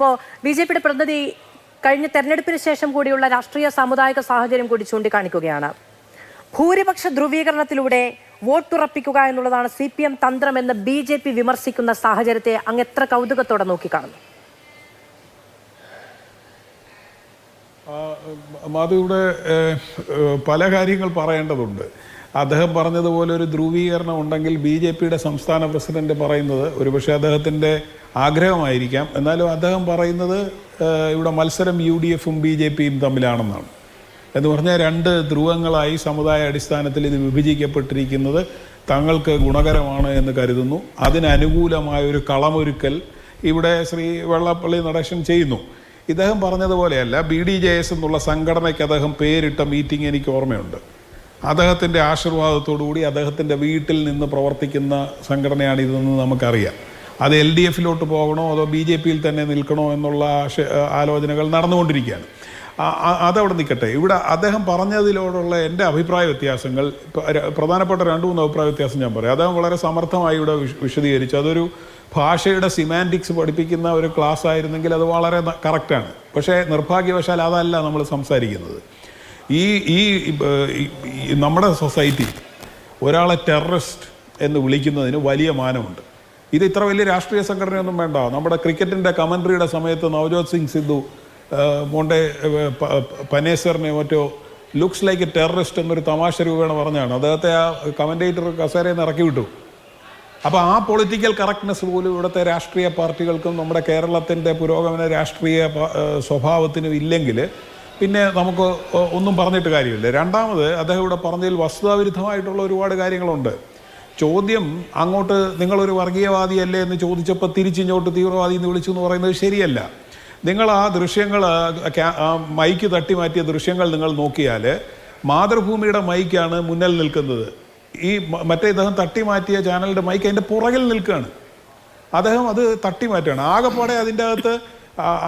ഇപ്പോൾ ബി.ജെ.പിയുടെ പ്രതിനിധി കഴിഞ്ഞ തെരഞ്ഞെടുപ്പിന് ശേഷം കൂടിയുള്ള രാഷ്ട്രീയ സാമുദായിക സാഹചര്യം കൂടി ചൂണ്ടിക്കാണിക്കുകയാണ്. ഭൂരിപക്ഷ ധ്രുവീകരണത്തിലൂടെ വോട്ടുറപ്പിക്കുക എന്നുള്ളതാണ് CPM തന്ത്രമെന്ന് BJP വിമർശിക്കുന്ന സാഹചര്യത്തെ അങ്ങ് എത്ര കൗതുകത്തോടെ നോക്കിക്കാണുന്നു? മാധുവിടെ പല കാര്യങ്ങൾ പറയേണ്ടതുണ്ട്. അദ്ദേഹം പറഞ്ഞതുപോലെ ഒരു ധ്രുവീകരണം ഉണ്ടെങ്കിൽ BJPയുടെ സംസ്ഥാന പ്രസിഡന്റ് പറയുന്നത് ഒരുപക്ഷെ അദ്ദേഹത്തിൻ്റെ ആഗ്രഹമായിരിക്കാം. എന്നാലും അദ്ദേഹം പറയുന്നത് ഇവിടെ മത്സരം UDFും BJPയും തമ്മിലാണെന്നാണ്. എന്ന് പറഞ്ഞാൽ രണ്ട് ധ്രുവങ്ങളായി സമുദായ അടിസ്ഥാനത്തിൽ ഇത് വിഭജിക്കപ്പെട്ടിരിക്കുന്നത് തങ്ങൾക്ക് ഗുണകരമാണ് എന്ന് കരുതുന്നു. അതിനനുകൂലമായ ഒരു കളമൊരുക്കൽ ഇവിടെ ശ്രീ വെള്ളാപ്പള്ളി നടേശൻ ചെയ്യുന്നു. ഇദ്ദേഹം പറഞ്ഞതുപോലെയല്ല, BDJS എന്നുള്ള സംഘടനയ്ക്ക് അദ്ദേഹം പേരിട്ട മീറ്റിംഗ് എനിക്ക് ഓർമ്മയുണ്ട്. അദ്ദേഹത്തിൻ്റെ ആശീർവാദത്തോടുകൂടി അദ്ദേഹത്തിൻ്റെ വീട്ടിൽ നിന്ന് പ്രവർത്തിക്കുന്ന സംഘടനയാണ് ഇതെന്ന് നമുക്കറിയാം. അത് LDFിലോട്ട് പോകണോ അതോ BJPയിൽ തന്നെ നിൽക്കണോ എന്നുള്ള ആലോചനകൾ നടന്നുകൊണ്ടിരിക്കുകയാണ്. അതവിടെ നിൽക്കട്ടെ. ഇവിടെ അദ്ദേഹം പറഞ്ഞതിലോടുള്ള എൻ്റെ അഭിപ്രായ വ്യത്യാസങ്ങൾ, പ്രധാനപ്പെട്ട 2-3 അഭിപ്രായ വ്യത്യാസം ഞാൻ പറയാം. അദ്ദേഹം വളരെ സമർത്ഥമായി ഇവിടെ വിശദീകരിച്ചു. അതൊരു ഭാഷയുടെ സിമാൻറ്റിക്സ് പഠിപ്പിക്കുന്ന ഒരു ക്ലാസ് ആയിരുന്നെങ്കിൽ അത് വളരെ കറക്റ്റാണ്. പക്ഷേ നിർഭാഗ്യവശാൽ അതല്ല നമ്മൾ സംസാരിക്കുന്നത്. ഈ നമ്മുടെ സൊസൈറ്റി ഒരാളെ ടെററിസ്റ്റ് എന്ന് വിളിക്കുന്നതിന് വലിയ മാനമുണ്ട്. ഇത് ഇത്ര വലിയ രാഷ്ട്രീയ സംഘടനയൊന്നും വേണ്ട. നമ്മുടെ ക്രിക്കറ്റിൻ്റെ കമൻട്രിയുടെ സമയത്ത് നവജോത് സിംഗ് സിദ്ധു മോണ്ടെ പനേസറിനെ മറ്റോ ലുക്സ് ലൈക്ക് എ ടെററിസ്റ്റ് എന്നൊരു തമാശ രൂപേണ പറഞ്ഞാണ്. അദ്ദേഹത്തെ ആ കമൻറ്റേറ്റർ കസേരയിൽ നിന്ന് ഇറക്കി വിട്ടു. അപ്പോൾ ആ പൊളിറ്റിക്കൽ കറക്റ്റ്നെസ് പോലും ഇവിടുത്തെ രാഷ്ട്രീയ പാർട്ടികൾക്കും നമ്മുടെ കേരളത്തിൻ്റെ പുരോഗമന രാഷ്ട്രീയ സ്വഭാവത്തിനും ഇല്ലെങ്കിൽ പിന്നെ നമുക്ക് ഒന്നും പറഞ്ഞിട്ട് കാര്യമില്ല. രണ്ടാമത് അദ്ദേഹം ഇവിടെ പറഞ്ഞതിൽ വസ്തുതാവിരുദ്ധമായിട്ടുള്ള ഒരുപാട് കാര്യങ്ങളുണ്ട്. ചോദ്യം അങ്ങോട്ട് നിങ്ങളൊരു വർഗീയവാദിയല്ലേ എന്ന് ചോദിച്ചപ്പോൾ തിരിച്ചിങ്ങോട്ട് തീവ്രവാദി എന്ന് വിളിച്ചു എന്ന് പറയുന്നത് ശരിയല്ല. നിങ്ങൾ ആ ദൃശ്യങ്ങൾ, മൈക്ക് തട്ടി മാറ്റിയ ദൃശ്യങ്ങൾ നിങ്ങൾ നോക്കിയാൽ മാതൃഭൂമിയുടെ മൈക്കാണ് മുന്നിൽ നിൽക്കുന്നത്. ഈ മറ്റേ ഇദ്ദേഹം തട്ടി മാറ്റിയ ചാനലിൻ്റെ മൈക്ക് അതിൻ്റെ പുറകിൽ നിൽക്കുകയാണ്. അദ്ദേഹം അത് തട്ടി മാറ്റുകയാണ്. ആകെപ്പാടെ അതിൻ്റെ അകത്ത്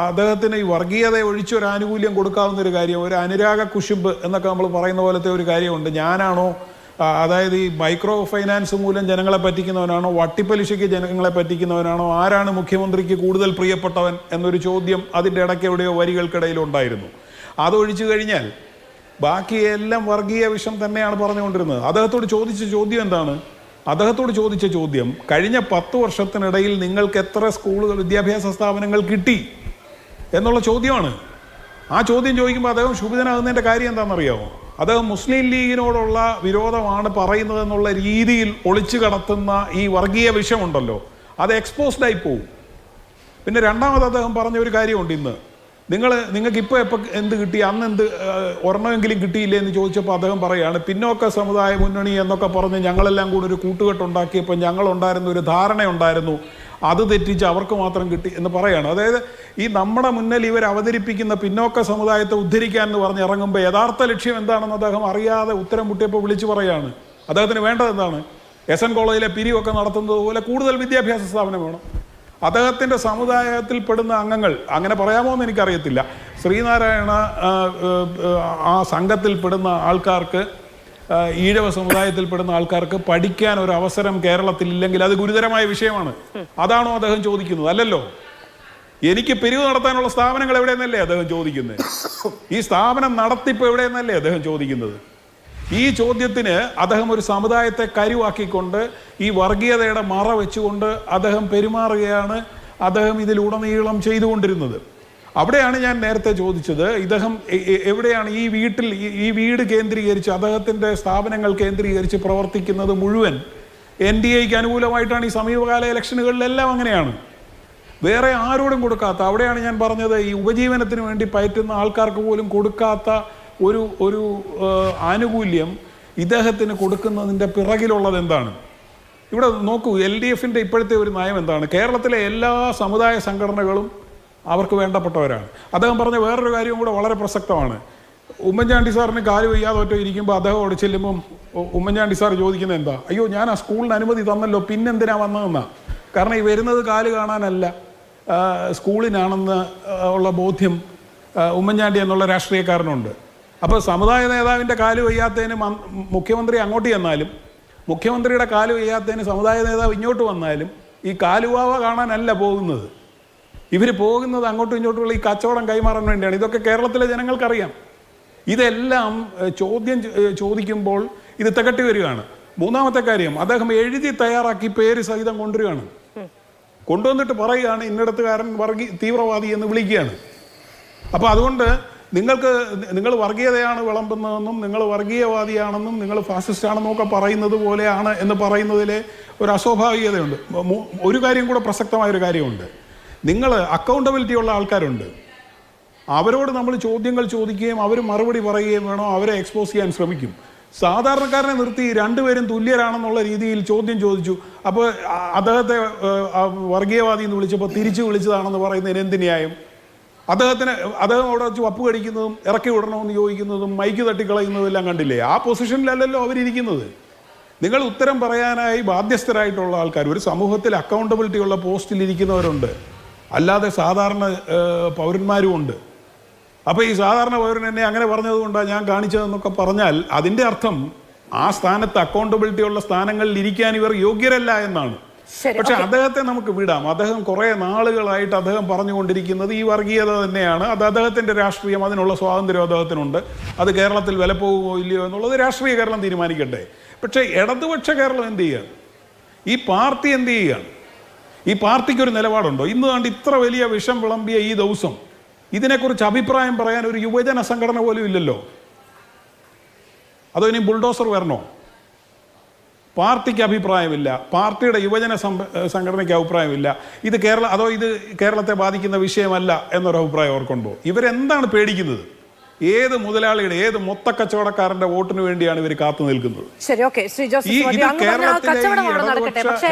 അദ്ദേഹത്തിന് ഈ വർഗീയതയെ ഒഴിച്ചൊരു ആനുകൂല്യം കൊടുക്കാവുന്നൊരു കാര്യം, ഒരു അനുരാഗ കുശുമ്പ് എന്നൊക്കെ നമ്മൾ പറയുന്ന പോലത്തെ ഒരു കാര്യമുണ്ട്. ഞാനാണോ, അതായത് ഈ മൈക്രോ ഫൈനാൻസ് മൂലം ജനങ്ങളെ പറ്റിക്കുന്നവനാണോ, വട്ടിപ്പലിശയ്ക്ക് ജനങ്ങളെ പറ്റിക്കുന്നവനാണോ, ആരാണ് മുഖ്യമന്ത്രിക്ക് കൂടുതൽ പ്രിയപ്പെട്ടവൻ എന്നൊരു ചോദ്യം അതിൻ്റെ ഇടയ്ക്ക് എവിടെയോ വരികൾക്കിടയിലുണ്ടായിരുന്നു. അതൊഴിച്ചു കഴിഞ്ഞാൽ ബാക്കിയെല്ലാം വർഗീയ വിഷം തന്നെയാണ് പറഞ്ഞുകൊണ്ടിരുന്നത്. അദ്ദേഹത്തോട് ചോദിച്ച ചോദ്യം എന്താണ്? അദ്ദേഹത്തോട് ചോദിച്ച ചോദ്യം, കഴിഞ്ഞ 10 വർഷത്തിനിടയിൽ നിങ്ങൾക്ക് എത്ര സ്കൂളുകൾ, വിദ്യാഭ്യാസ സ്ഥാപനങ്ങൾ കിട്ടി എന്നുള്ള ചോദ്യമാണ്. ആ ചോദ്യം ചോദിക്കുമ്പോൾ അദ്ദേഹം ശുഭിതനാകുന്നതിൻ്റെ കാര്യം എന്താണെന്നറിയാമോ? അദ്ദേഹം മുസ്ലിം ലീഗിനോടുള്ള വിരോധമാണ് പറയുന്നതെന്നുള്ള രീതിയിൽ ഒളിച്ചു കടത്തുന്ന ഈ വർഗീയ വിഷമുണ്ടല്ലോ, അത് എക്സ്പോസ്ഡായി പോവും. പിന്നെ രണ്ടാമത് അദ്ദേഹം പറഞ്ഞ ഒരു കാര്യമുണ്ട്. ഇന്ന് നിങ്ങൾക്ക് ഇപ്പോൾ എപ്പോൾ എന്ത് കിട്ടി, അന്ന് എന്ത് ഒരെണ്ണമെങ്കിലും കിട്ടിയില്ലേ എന്ന് ചോദിച്ചപ്പോൾ അദ്ദേഹം പറയുകയാണ്, പിന്നോക്ക സമുദായ മുന്നണി എന്നൊക്കെ പറഞ്ഞ് ഞങ്ങളെല്ലാം കൂടി ഒരു കൂട്ടുകെട്ടുണ്ടാക്കിയപ്പോൾ ഞങ്ങളുണ്ടായിരുന്ന ഒരു ധാരണയുണ്ടായിരുന്നു, അത് തെറ്റിച്ച് അവർക്ക് മാത്രം കിട്ടി എന്ന് പറയാണ്. അതായത് ഈ നമ്മുടെ മുന്നിൽ ഇവർ അവതരിപ്പിക്കുന്ന പിന്നോക്ക സമുദായത്തെ ഉദ്ധരിക്കാൻ എന്ന് പറഞ്ഞ് ഇറങ്ങുമ്പോൾ യഥാർത്ഥ ലക്ഷ്യം എന്താണെന്ന് അദ്ദേഹം അറിയാതെ ഉത്തരം മുട്ടിയപ്പോൾ വിളിച്ചു പറയാണ്. അദ്ദേഹത്തിന് വേണ്ടത് എന്താണ്? SN കോളേജിലെ പിരിവൊക്കെ നടത്തുന്നത് പോലെ കൂടുതൽ വിദ്യാഭ്യാസ സ്ഥാപനം വേണം. അദ്ദേഹത്തിൻ്റെ സമുദായത്തിൽപ്പെടുന്ന അംഗങ്ങൾ, അങ്ങനെ പറയാമോ എന്ന് എനിക്കറിയത്തില്ല, ശ്രീനാരായണ ആ സംഘത്തിൽപ്പെടുന്ന ആൾക്കാർക്ക്, ഈഴവ സമുദായത്തിൽപ്പെടുന്ന ആൾക്കാർക്ക് പഠിക്കാൻ ഒരു അവസരം കേരളത്തിൽ ഇല്ലെങ്കിൽ അത് ഗുരുതരമായ വിഷയമാണ്. അതാണോ അദ്ദേഹം ചോദിക്കുന്നത്? അല്ലല്ലോ. എനിക്ക് പിരിവ് നടത്താനുള്ള സ്ഥാപനങ്ങൾ എവിടെയെന്നല്ലേ അദ്ദേഹം ചോദിക്കുന്നത്? ഈ സ്ഥാപനം നടത്തിപ്പ് എവിടെയെന്നല്ലേ അദ്ദേഹം ചോദിക്കുന്നത്? ഈ ചോദ്യത്തിന് അദ്ദേഹം ഒരു സമുദായത്തെ കരുവാക്കിക്കൊണ്ട് ഈ വർഗീയതയുടെ മറ വെച്ചുകൊണ്ട് അദ്ദേഹം പെരുമാറുകയാണ് അദ്ദേഹം ഇതിലുടനീളം ചെയ്തുകൊണ്ടിരുന്നത്. അവിടെയാണ് ഞാൻ നേരത്തെ ചോദിച്ചത്, ഇദ്ദേഹം എവിടെയാണ് ഈ വീട് കേന്ദ്രീകരിച്ച്, അദ്ദേഹത്തിൻ്റെ സ്ഥാപനങ്ങൾ കേന്ദ്രീകരിച്ച് പ്രവർത്തിക്കുന്നത് മുഴുവൻ NDAക്ക് അനുകൂലമായിട്ടാണ്. ഈ സമീപകാല ഇലക്ഷനുകളിലെല്ലാം അങ്ങനെയാണ്. വേറെ ആരോടും കൊടുക്കാത്ത, അവിടെയാണ് ഞാൻ പറഞ്ഞത്, ഈ ഉപജീവനത്തിന് വേണ്ടി പയറ്റുന്ന ആൾക്കാർക്ക് പോലും കൊടുക്കാത്ത ഒരു ആനുകൂല്യം ഇദ്ദേഹത്തിന് കൊടുക്കുന്നതിൻ്റെ പിറകിലുള്ളത് എന്താണ്? ഇവിടെ നോക്കൂ, LDFിൻ്റെ ഇപ്പോഴത്തെ ഒരു നയം എന്താണ്? കേരളത്തിലെ എല്ലാ സമുദായ സംഘടനകളും അവർക്ക് വേണ്ടപ്പെട്ടവരാണ്. അദ്ദേഹം പറഞ്ഞ വേറൊരു കാര്യവും കൂടെ വളരെ പ്രസക്തമാണ്. ഉമ്മൻചാണ്ടി സാറിന് കാല് വയ്യാതെ ഒറ്റ ഇരിക്കുമ്പോൾ അദ്ദേഹം അവിടെ ചെല്ലുമ്പം ഉമ്മൻചാണ്ടി സാർ ചോദിക്കുന്നത് എന്താ? അയ്യോ, ഞാൻ ആ സ്കൂളിന് അനുമതി തന്നല്ലോ, പിന്നെന്തിനാ വന്നതെന്നാ. കാരണം ഈ വരുന്നത് കാല് കാണാനല്ല, സ്കൂളിനാണെന്ന് ഉള്ള ബോധ്യം ഉമ്മൻചാണ്ടി എന്നുള്ള രാഷ്ട്രീയക്കാരനുണ്ട്. അപ്പോൾ സമുദായ നേതാവിൻ്റെ കാല് വയ്യാത്തതിന് മുഖ്യമന്ത്രി അങ്ങോട്ട് ചെന്നാലും, മുഖ്യമന്ത്രിയുടെ കാല് വയ്യാത്തതിന് സമുദായ നേതാവ് ഇങ്ങോട്ട് വന്നാലും ഈ കാലുവാവ കാണാനല്ല പോകുന്നത്. ഇവർ പോകുന്നത് അങ്ങോട്ടും ഇങ്ങോട്ടുമുള്ള ഈ കച്ചവടം കൈമാറാൻ വേണ്ടിയാണ്. ഇതൊക്കെ കേരളത്തിലെ ജനങ്ങൾക്കറിയാം. ഇതെല്ലാം ചോദിക്കുമ്പോൾ ഇത് തികട്ടി വരികയാണ്. മൂന്നാമത്തെ കാര്യം, അദ്ദേഹം എഴുതി തയ്യാറാക്കി പേര് സഹിതം കൊണ്ടുവരികയാണ്. കൊണ്ടുവന്നിട്ട് പറയുകയാണ് ഇന്നിടത്തുകാരൻ തീവ്രവാദി എന്ന് വിളിക്കുകയാണ്. അപ്പോൾ അതുകൊണ്ട് നിങ്ങൾ വർഗീയതയാണ് വിളമ്പുന്നതെന്നും നിങ്ങൾ വർഗീയവാദിയാണെന്നും നിങ്ങൾ ഫാസിസ്റ്റ് ആണെന്നും ഒക്കെ പറയുന്നത് പോലെയാണ് എന്ന് പറയുന്നതിലെ ഒരു അസ്വാഭാവികതയുണ്ട്. ഒരു കാര്യം കൂടെ പ്രസക്തമായൊരു കാര്യമുണ്ട്. നിങ്ങൾ അക്കൗണ്ടബിലിറ്റി ഉള്ള ആൾക്കാരുണ്ട്. അവരോട് നമ്മൾ ചോദ്യങ്ങൾ ചോദിക്കുകയും അവർ മറുപടി പറയുകയും വേണം. അവരെ എക്സ്പോസ് ചെയ്യാൻ ശ്രമിക്കും. സാധാരണക്കാരനെ നിർത്തി രണ്ടുപേരും തുല്യരാണെന്നുള്ള രീതിയിൽ ചോദ്യം ചോദിച്ചു. അപ്പോൾ അദ്ദേഹത്തെ വർഗീയവാദി എന്ന് വിളിച്ചപ്പോൾ തിരിച്ചു വിളിച്ചതാണെന്ന് പറയുന്നതിന് എന്ത് ന്യായം? അദ്ദേഹം അവിടെ വെച്ച് വപ്പ് കടിക്കുന്നതും ഇറക്കി വിടണമെന്ന് ചോദിക്കുന്നതും മൈക്ക് തട്ടിക്കളയുന്നതും എല്ലാം കണ്ടില്ലേ? ആ പൊസിഷനിലല്ലല്ലോ അവരിയ്ക്കുന്നത്. നിങ്ങൾ ഉത്തരം പറയാനായി ബാധ്യസ്ഥരായിട്ടുള്ള ആൾക്കാർ, ഒരു സമൂഹത്തിൽ അക്കൗണ്ടബിലിറ്റി ഉള്ള പോസ്റ്റിൽ ഇരിക്കുന്നവരുണ്ട്, അല്ലാതെ സാധാരണ പൗരന്മാരും ഉണ്ട്. അപ്പോൾ ഈ സാധാരണ പൗരൻ എന്നെ അങ്ങനെ പറഞ്ഞതുകൊണ്ടാണ് ഞാൻ കാണിച്ചതെന്നൊക്കെ പറഞ്ഞാൽ അതിൻ്റെ അർത്ഥം ആ സ്ഥാനത്ത് അക്കൗണ്ടബിലിറ്റി ഉള്ള സ്ഥാനങ്ങളിൽ ഇരിക്കാൻ ഇവർ യോഗ്യരല്ല എന്നാണ്. പക്ഷെ അദ്ദേഹത്തെ നമുക്ക് വിടാം. അദ്ദേഹം കുറേ നാളുകളായിട്ട് അദ്ദേഹം പറഞ്ഞുകൊണ്ടിരിക്കുന്നത് ഈ വർഗീയത തന്നെയാണ്. അത് അദ്ദേഹത്തിൻ്റെ രാഷ്ട്രീയം, അതിനുള്ള സ്വാതന്ത്ര്യം അദ്ദേഹത്തിനുണ്ട്. അത് കേരളത്തിൽ വില പോകുമോ ഇല്ലയോ എന്നുള്ളത് രാഷ്ട്രീയ കേരളം തീരുമാനിക്കട്ടെ. പക്ഷേ ഇടതുപക്ഷ കേരളം എന്ത് ചെയ്യുകയാണ്? ഈ പാർട്ടി എന്ത് ചെയ്യുകയാണ്? ഈ പാർട്ടിക്കൊരു നിലപാടുണ്ടോ? ഇന്ന് കണ്ട് ഇത്ര വലിയ വിഷം വിളമ്പിയ ഈ ദിവസം ഇതിനെക്കുറിച്ച് അഭിപ്രായം പറയാൻ ഒരു യുവജന സംഘടന പോലും ഇല്ലല്ലോ. അതോ ഇനി ബുൾഡോസർ വരണോ? പാർട്ടിക്ക് അഭിപ്രായമില്ല, പാർട്ടിയുടെ യുവജന സംഘടനയ്ക്ക് അഭിപ്രായമില്ല. ഇത് കേരളത്തെ ബാധിക്കുന്ന വിഷയമല്ല എന്നൊരു അഭിപ്രായം അവർക്കുണ്ടോ? ഇവരെന്താണ് പേടിക്കുന്നത്? ഏത് മുതലാളിയുടെ, ഏത് മൊത്തക്കച്ചവടക്കാരന്റെ വോട്ടിന് വേണ്ടിയാണ് ഇവർ കാത്തു നിൽക്കുന്നത്? ശരി, ഓക്കെ. ശ്രീ ജോസഫ്,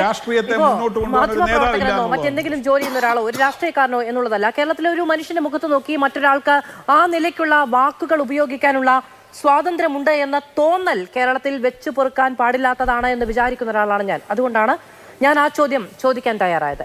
രാഷ്ട്രീയത്തെ മുന്നോട്ട് കൊണ്ടുപോകുന്ന മറ്റെന്തെങ്കിലും ജോലി ചെയ്യുന്ന ഒരാളോ ഒരു രാഷ്ട്രീയക്കാരനോ എന്നുള്ളതല്ല. കേരളത്തിലെ ഒരു മനുഷ്യന്റെ മുഖത്ത് നോക്കി മറ്റൊരാൾക്ക് ആ നിലയ്ക്കുള്ള വാക്കുകൾ ഉപയോഗിക്കാനുള്ള സ്വാതന്ത്ര്യമുണ്ട് എന്ന തോന്നൽ കേരളത്തിൽ വെച്ചു പൊറുക്കാൻ പാടില്ലാത്തതാണ് എന്ന് വിചാരിക്കുന്ന ഒരാളാണ് ഞാൻ. അതുകൊണ്ടാണ് ഞാൻ ആ ചോദ്യം ചോദിക്കാൻ തയ്യാറായത്.